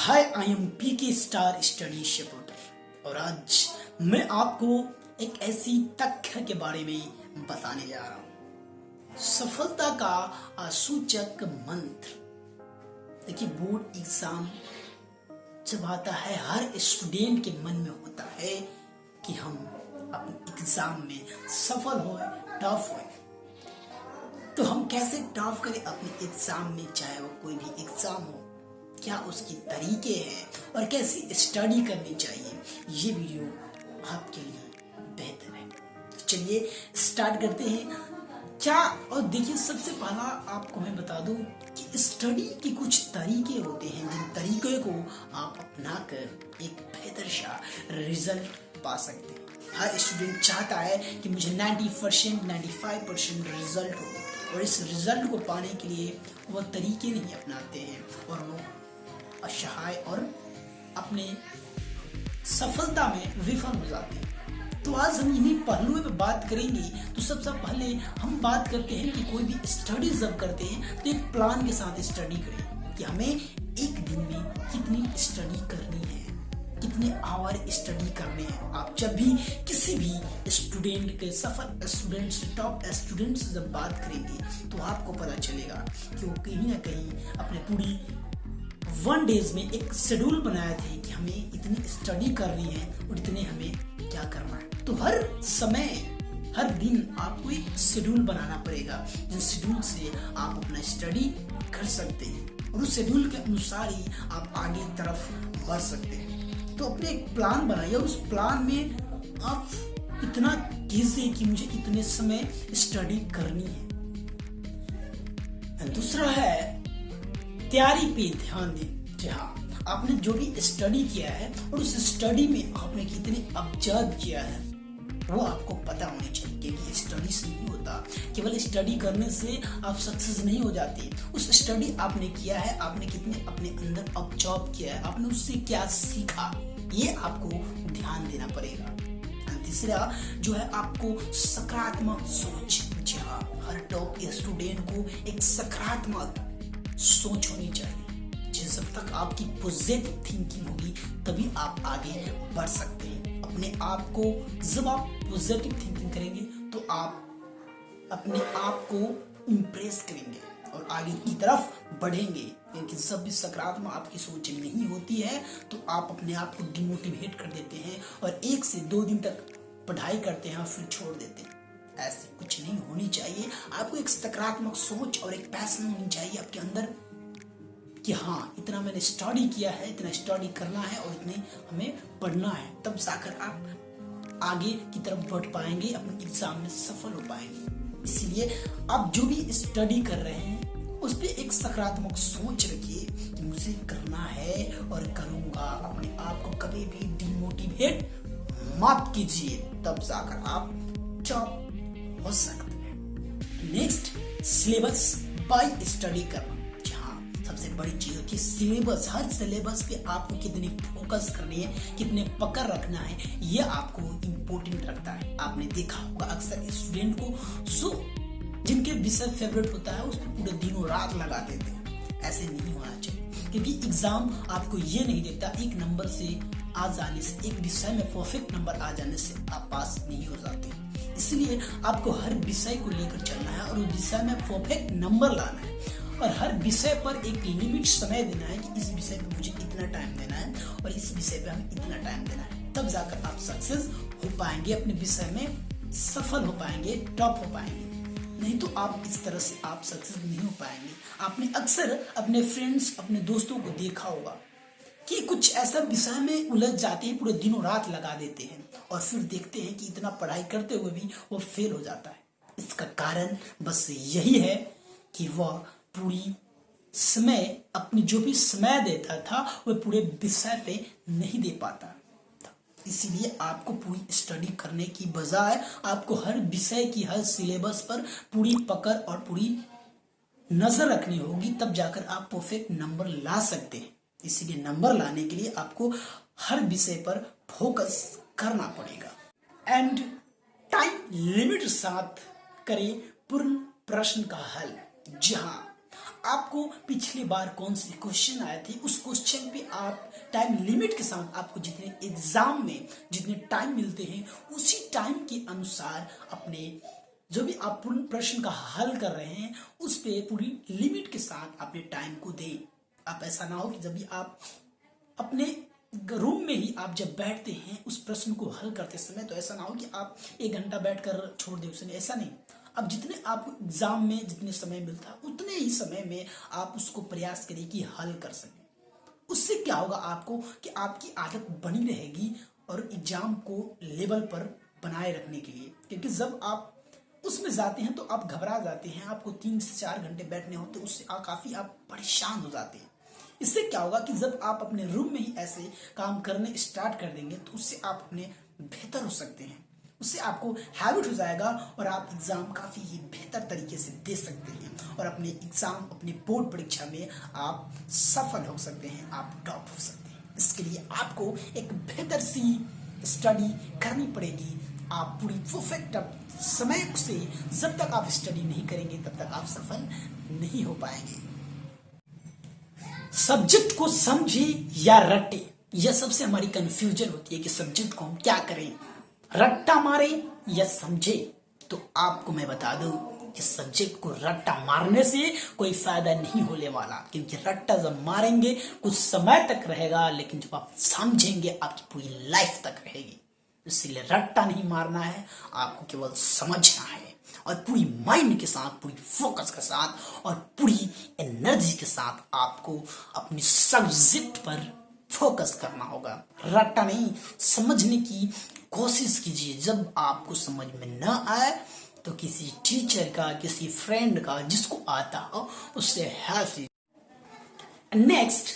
Hi, I am PK star study supporter और आज मैं आपको एक ऐसी तथ्य के बारे में बताने जा रहा हूं। सफलता का सूचक मंत्र। देखिए, बोर्ड एग्जाम जब आता है हर स्टूडेंट के मन में होता है कि हम अपने एग्जाम में सफल हो, टॉप हो। तो हम कैसे टॉप करें अपने एग्जाम में, चाहे वो कोई भी एग्जाम हो, क्या उसके तरीके हैं और कैसी स्टडी करनी चाहिए, ये वीडियो आपके लिए बेहतर है। तो चलिए स्टार्ट करते हैं। क्या और देखिए, सबसे पहला आपको मैं बता दूं कि स्टडी के कुछ तरीके होते हैं जिन तरीके को आप अपनाकर एक बेहतर सा रिजल्ट पा सकते हैं। हर स्टूडेंट चाहता है कि मुझे 90%, 95% रिजल्ट हो, और इस रिजल्ट को पाने के लिए वो तरीके नहीं अपनाते हैं और वो असहाय और अपने सफलता में विफल हो जाते हैं। तो आज हम इन्हीं पहलुओं पे बात करेंगे। तो सबसे पहले हम बात करते हैं कि कोई भी स्टडी जब करते हैं तो एक प्लान के साथ स्टडी करें कि हमें एक दिन में कितनी स्टडी करनी है, कितने आवर स्टडी करने हैं। आप जब भी किसी भी स्टूडेंट के, सफल स्टूडेंट से, टॉप स्टूडेंट से जब बात करेंगे तो आपको पता चलेगा कि वो कहीं ना कहीं अपने पूरी 1 डेज में एक शेड्यूल बनाए थे कि हमें इतनी स्टडी करनी है और इतने हमें क्या करना है। तो हर समय, हर दिन आपको एक शेड्यूल बनाना पड़ेगा, जिस शेड्यूल से आप अपना स्टडी कर सकते हैं और उस शेड्यूल के अनुसार ही आप आगे तरफ बढ़ सकते हैं। तो अपने एक प्लान बनाइए और उस प्लान में आप इतना कीजिए कि मुझे इतने समय स्टडी करनी है। दूसरा है तैयारी पे ध्यान दें। जी हाँ, आपने जो भी स्टडी किया है और उस स्टडी में आपने कितने ऑब्जर्व किया है वो आपको पता होनी चाहिए, क्योंकि स्टडी से नहीं होता। केवल स्टडी करने से आप सक्सेस नहीं हो जाते। उस स्टडी आपने किया है, आपने कितने अपने अंदर ऑब्जर्व किया है, आपने उससे क्या सीखा, ये आपको ध्यान देना पड़ेगा। तीसरा जो है आपको सकारात्मक सोच। जी हाँ, हर टॉप स्टूडेंट को एक सकारात्मक सोच होनी चाहिए। जब तक आपकी पॉजिटिव थिंकिंग होगी तभी आप आगे बढ़ सकते हैं। अपने आप को जब आप पॉजिटिव थिंकिंग करेंगे तो आप अपने आप को इम्प्रेस करेंगे और आगे की तरफ बढ़ेंगे। क्योंकि जब भी सकारात्मक आपकी सोच नहीं होती है तो आप अपने आप को डिमोटिवेट कर देते हैं और 1 से 2 दिन तक पढ़ाई करते हैं और फिर छोड़ देते हैं। ऐसे कुछ नहीं होनी चाहिए। आपको एक सकारात्मक सोच और एक पैशन होनी चाहिए आपके अंदर कि हाँ, इतना मैंने स्टडी किया है, इतना स्टडी करना है और इतने हमें पढ़ना है। तब जाकर आप आगे की तरफ बढ़ पाएंगे, अपने एग्जाम में सफल हो पाएंगे। इसलिए आप जो भी स्टडी कर रहे हैं उस पर एक सकारात्मक सोच रखिए कि मुझे करना है और करूंगा। अपने आप को कभी भी डिमोटिवेट मत कीजिए, तब जाकर आप टॉप हो सकते हैं। नेक्स्ट, सिलेबस बाय स्टडी करना। जहाँ सबसे बड़ी चीज होती है सिलेबस। हर सिलेबस पे आपको कितनी फोकस करनी है, कितने पकड़ रखना है, ये आपको इम्पोर्टेंट रखता है। आपने देखा होगा अक्सर स्टूडेंट को जो जिनके विषय फेवरेट होता है उस पर पूरे दिनों रात लगा देते हैं। ऐसे नहीं होना चाहिए, क्योंकि एग्जाम आपको ये नहीं देता एक नंबर से आ जाने से, एक विषय में परफेक्ट नंबर आ जाने से आप पास नहीं हो जाते। इसलिए आपको हर विषय को लेकर चलना है और उस विषय में परफेक्ट नंबर लाना है और हर विषय पर एक लिमिट समय देना है कि इस विषय पे मुझे इतना टाइम देना है और इस विषय पे हमें इतना टाइम देना है। तब जाकर आप सक्सेस हो पाएंगे, अपने विषय में सफल हो पाएंगे, टॉप हो पाएंगे। नहीं तो आप इस तरह से आप सक्सेस नहीं हो पाएंगे। आपने अक्सर अपने फ्रेंड्स, अपने दोस्तों को देखा होगा कि कुछ ऐसा विषय में उलझ जाते हैं, पूरे दिनों रात लगा देते हैं और फिर देखते हैं कि इतना पढ़ाई करते हुए भी वो फेल हो जाता है। इसका कारण बस यही है कि वह पूरी समय, अपनी जो भी समय देता था वह पूरे विषय पे नहीं दे पाता था। इसीलिए आपको पूरी स्टडी करने की बजाय आपको हर विषय की, हर सिलेबस पर पूरी पकड़ और पूरी नजर रखनी होगी। तब जाकर आप परफेक्ट नंबर ला सकते हैं। इसीलिए नंबर लाने के लिए आपको हर विषय पर फोकस करना पड़ेगा। एंड टाइम लिमिट साथ करें पूर्ण प्रश्न का हल। जहां आपको पिछली बार कौन से क्वेश्चन आए थे, उस क्वेश्चन पे आप टाइम लिमिट के साथ आपको जितने एग्जाम में जितने टाइम मिलते हैं उसी टाइम के अनुसार अपने जो भी आप प्रश्न का हल कर रहे हैं उस पे पूरी लिमिट के साथ अपने टाइम को दें। आप ऐसा ना हो कि जब भी आप अपने रूम में ही आप जब बैठते हैं उस प्रश्न को हल करते समय, तो ऐसा ना हो कि आप 1 घंटा बैठकर छोड़ दें उसे, ऐसा नहीं। अब जितने आपको एग्जाम में जितने समय मिलता है उतने ही समय में आप उसको प्रयास करें कि हल कर सकें। उससे क्या होगा आपको कि आपकी आदत बनी रहेगी और एग्जाम को लेवल पर बनाए रखने के लिए। क्योंकि जब आप उसमें जाते हैं तो आप घबरा जाते हैं, आपको 3 से 4 घंटे बैठने होते, उससे काफी आप परेशान हो जाते हैं। इससे क्या होगा कि जब आप अपने रूम में ही ऐसे काम करने स्टार्ट कर देंगे तो उससे आप अपने बेहतर हो सकते हैं, उससे आपको हैबिट हो जाएगा और आप एग्जाम काफी ही बेहतर तरीके से दे सकते हैं और अपने एग्जाम अपने बोर्ड परीक्षा में आप सफल हो सकते हैं, आप टॉप हो सकते हैं। इसके लिए आपको एक बेहतर सी स्टडी करनी पड़ेगी। आप पूरी परफेक्ट समय से जब तक आप स्टडी नहीं करेंगे तब तक आप सफल नहीं हो पाएंगे। सब्जेक्ट को समझे या रटे, यह सबसे हमारी कंफ्यूजन होती है कि सब्जेक्ट को हम क्या करें, रट्टा मारे या समझे। तो आपको मैं बता दूं कि सब्जेक्ट को रट्टा मारने से कोई फायदा नहीं होने वाला, क्योंकि रट्टा जब मारेंगे कुछ समय तक रहेगा, लेकिन जब आप समझेंगे आपकी पूरी लाइफ तक रहेगी। इसलिए रट्टा नहीं मारना है, आपको केवल समझना है और पूरी माइंड के साथ, पूरी फोकस के साथ और पूरी एनर्जी के साथ आपको अपनी सब्जेक्ट पर फोकस करना होगा। रट्टा नहीं, समझने की कोशिश कीजिए। जब आपको समझ में न आए तो किसी टीचर का, किसी फ्रेंड का, जिसको आता हो उससे हेल्प लीजिए। नेक्स्ट,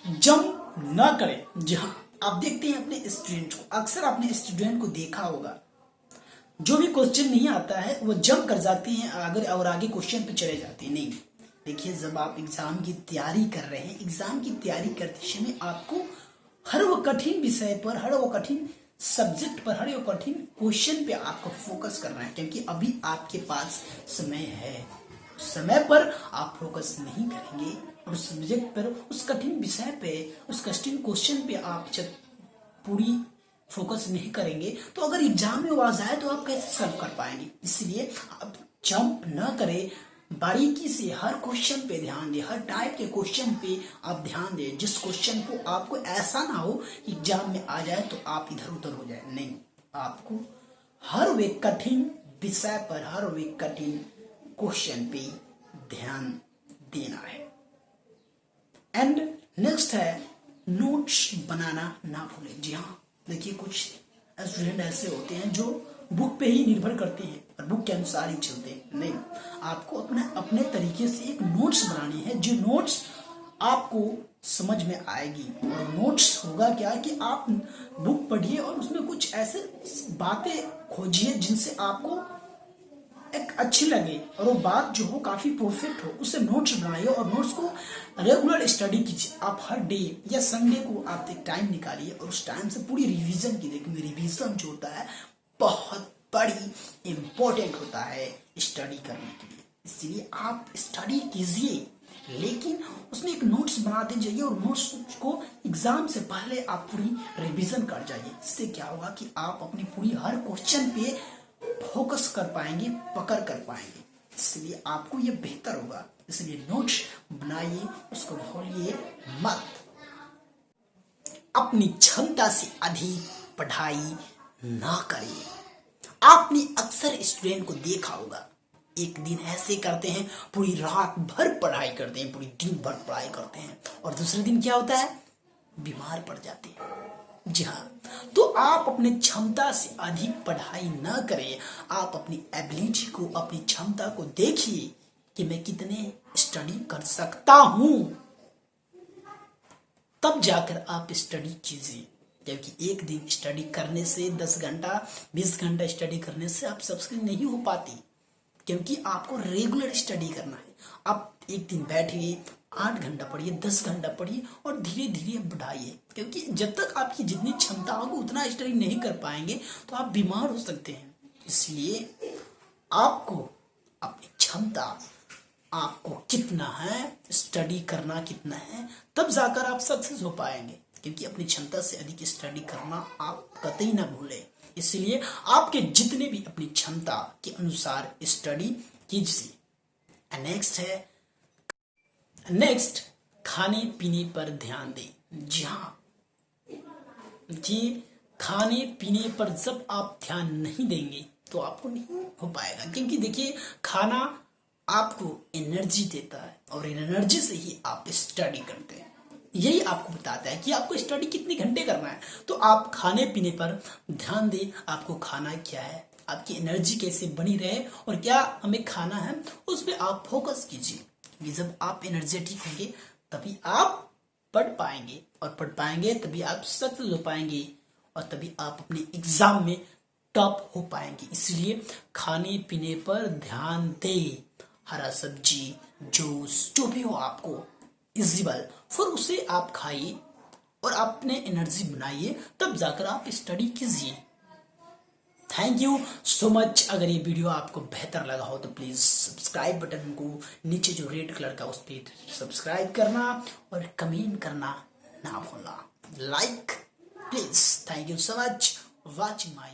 जंप न करें। जहां आप देखते हैं अपने स्टूडेंट को, अक्सर आपने स्टूडेंट को देखा होगा जो भी क्वेश्चन नहीं आता है वो जंप कर जाते हैं आगे क्वेश्चन पे चले जाते हैं। नहीं, देखिए जब आप एग्जाम की तैयारी कर रहे हैं, एग्जाम की तैयारी करते समय आपको हर वो कठिन विषय पर, हर वो कठिन सब्जेक्ट पर, हर वो कठिन क्वेश्चन पे आपको फोकस करना है, क्योंकि अभी आपके पास समय है। समय पर आप फोकस नहीं करेंगे और उस सब्जेक्ट पर, उस कठिन विषय पे, उस कठिन क्वेश्चन पे आप जब पूरी फोकस नहीं करेंगे तो अगर एग्जाम में आवाज आए तो आप कैसे सॉल्व कर पाएंगे। इसलिए आप जंप न करें, बारीकी से हर क्वेश्चन पे ध्यान दें, हर टाइप के क्वेश्चन पे आप ध्यान दें, जिस क्वेश्चन को आपको ऐसा ना हो एग्जाम में आ जाए तो आप इधर उधर हो जाए। नहीं, आपको हर वे कठिन विषय पर, हर वे कठिन क्वेश्चन पे ध्यान देना है। एंड नेक्स्ट है, नोट्स बनाना ना भूलें। जी हाँ, देखिए कुछ स्टूडेंट ऐसे होते हैं जो बुक पे ही निर्भर करते हैं और बुक के अनुसार ही चलते हैं। नहीं, आपको अपने तरीके से एक नोट्स बनानी है, जो नोट्स आपको समझ में आएगी। और नोट्स होगा क्या कि आप बुक पढ़िए और उसमें कुछ ऐसे बातें खोजिए जिनसे आपको एक अच्छी लगे और वो बात जो हो काफी परफेक्ट हो, उससे नोट्स बनाइए और नोट्स को रेगुलर स्टडी कीजिए। आप हर डे या संडे को आप एक टाइम निकालिए और उस टाइम से पूरी रिवीजन कीजिए, क्योंकि रिवीजन जो होता है बहुत बड़ी इंपॉर्टेंट होता है स्टडी करने के लिए। इसलिए आप स्टडी कीजिए, लेकिन उसमें एक नोट्स बनाते जाइए और नोट्स को एग्जाम से पहले आप पूरी रिवीजन कर जाइए। इससे क्या होगा कि आप अपनी पूरी हर क्वेश्चन पे फोकस कर पाएंगे, पकड़ कर पाएंगे। इसलिए आपको ये बेहतर होगा। इसलिए नोट्स बनाइए, उसको भूलिए मत। अपनी क्षमता से अधिक पढ़ाई ना करें। आपने अक्सर स्टूडेंट को देखा होगा, एक दिन ऐसे करते हैं, पूरी रात भर पढ़ाई करते हैं, पूरी दिन भर पढ़ाई करते हैं और दूसरे दिन क्या होता है, बीमार पड़ जाते हैं। जी हाँ, तो आप अपनी क्षमता से अधिक पढ़ाई न करें। आप अपनी एबिलिटी को, अपनी क्षमता को देखिए कि मैं कितने स्टडी कर सकता हूं, तब जाकर आप स्टडी कीजिए। जबकि एक दिन स्टडी करने से, 10 घंटा 20 घंटा स्टडी करने से आप सक्सेस नहीं हो पाती, क्योंकि आपको रेगुलर स्टडी करना है। आप एक दिन बैठिए, 8 घंटा पढ़िए, 10 घंटा पढ़िए और धीरे धीरे बढ़ाइए, क्योंकि जब तक आपकी जितनी क्षमता होगी उतना स्टडी नहीं कर पाएंगे तो आप बीमार हो सकते हैं। इसलिए आपको अपनी क्षमता, आपको कितना है, स्टडी करना कितना है, तब जाकर आप सक्सेस हो पाएंगे। क्योंकि अपनी क्षमता से अधिक स्टडी करना आप कतई ना भूलें। इसलिए आपके जितने भी अपनी क्षमता के अनुसार स्टडी कीजिए। नेक्स्ट खाने पीने पर ध्यान दें। जी हाँ, जी खाने पीने पर जब आप ध्यान नहीं देंगे तो आपको नहीं हो पाएगा। क्योंकि देखिए, खाना आपको एनर्जी देता है और एनर्जी से ही आप स्टडी करते हैं। यही आपको बताता है कि आपको स्टडी कितने घंटे करना है। तो आप खाने पीने पर ध्यान दें, आपको खाना क्या है, आपकी एनर्जी कैसे बनी रहे और क्या हमें खाना है, उस पर आप फोकस कीजिए। क्योंकि जब आप एनर्जेटिक होंगे तभी आप पढ़ पाएंगे, और पढ़ पाएंगे तभी आप सक्सेस हो पाएंगे, और तभी आप अपने एग्जाम में टॉप हो पाएंगे। इसलिए खाने पीने पर ध्यान दें। हरा सब्जी, जूस, जो भी हो आपको इजिबल, फिर उसे आप खाइए और अपने एनर्जी बनाइए, तब जाकर आप स्टडी कीजिए। Thank you so much. अगर ये वीडियो आपको बेहतर लगा हो तो प्लीज सब्सक्राइब बटन को नीचे जो रेड कलर का उस पर सब्सक्राइब करना और कमेंट करना ना भूलना। Like please. Thank you so much watching my